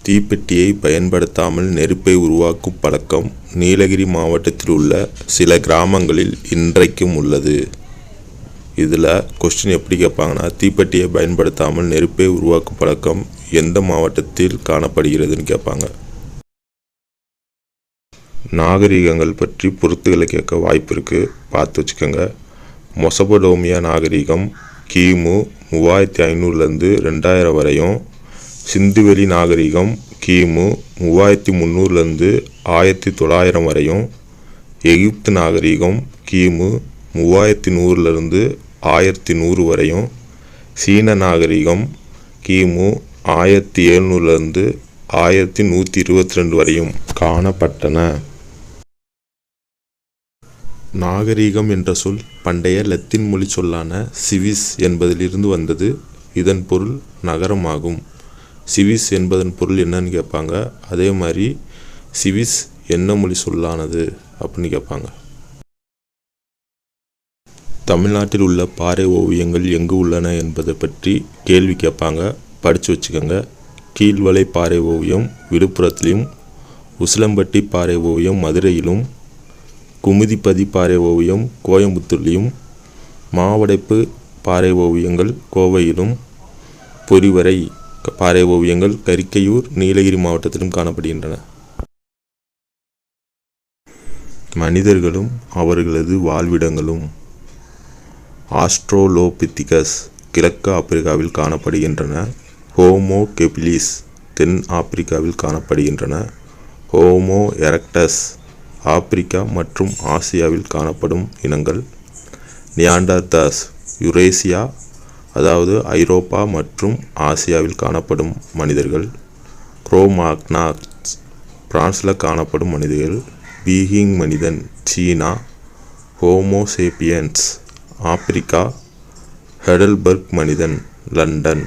தீப்பெட்டியை பயன்படுத்தாமல் நெருப்பை உருவாக்கும் பழக்கம் நீலகிரி மாவட்டத்தில் உள்ள சில கிராமங்களில் இன்றைக்கும் உள்ளது. இதில் கொஸ்டின் எப்படி கேட்பாங்கன்னா, தீப்பெட்டியை பயன்படுத்தாமல் நெருப்பை உருவாக்கும் பழக்கம் எந்த மாவட்டத்தில் காணப்படுகிறதுன்னு கேட்பாங்க. நாகரிகங்கள் பற்றி பொறுத்துகளை கேட்க வாய்ப்பு இருக்குது, பார்த்து வச்சுக்கோங்க. மெசொப்பொட்டேமியா நாகரிகம் கிமு 3500 2000 வரையும், சிந்துவெளி நாகரிகம் கிமு 3300 1900 வரையும், எகிப்து நாகரிகம் கிமு 3100 1100 வரையும், சீன நாகரிகம் கிமு 1700 1122 வரையும் காணப்பட்டன. நாகரிகம் என்ற சொல் பண்டைய லத்தீன் மொழி சொல்லான சிவிஸ் என்பதிலிருந்து வந்தது. இதன் பொருள் நகரமாகும். சிவிஸ் என்பதன் பொருள் என்னன்னு கேட்பாங்க. அதே மாதிரி சிவிஸ் என்ன மொழி சொல்லானது அப்படின்னு கேட்பாங்க. தமிழ்நாட்டில் உள்ள பாறை ஓவியங்கள் எங்கு உள்ளன என்பதை பற்றி கேள்வி கேட்பாங்க, படித்து வச்சுக்கோங்க. கீழ்வளை பாறை ஓவியம் விழுப்புரத்திலும், உசிலம்பட்டி பாறை ஓவியம் மதுரையிலும், குமுதிப்பதி பாறை ஓவியம் கோயம்புத்தூர்லையும், மாவடைப்பு பாறை ஓவியங்கள் கோவையிலும், பொறிவரை பாறை ஓவியங்கள் கரிக்கையூர் நீலகிரி மாவட்டத்திலும் காணப்படுகின்றன. மனிதர்களும் அவர்களது வாழ்விடங்களும். ஆஸ்ட்ரோலோபித்திகஸ் கிழக்கு ஆப்பிரிக்காவில் காணப்படுகின்றன. ஹோமோ ஹெபிலிஸ் தென் ஆப்பிரிக்காவில் காணப்படுகின்றன. ஹோமோ எரெக்டஸ் ஆப்பிரிக்கா மற்றும் ஆசியாவில் காணப்படும் இனங்கள். நியாண்டர்தால்ஸ் யுரேசியா, அதாவது ஐரோப்பா மற்றும் ஆசியாவில் காணப்படும் மனிதர்கள். குரோமாக்னாக்ஸ் பிரான்சில் காணப்படும் மனிதர்கள். பீயிங் மனிதன் சீனா. Homo sapiens Africa. ஹெடல்பர்க் மனிதன் லண்டன்.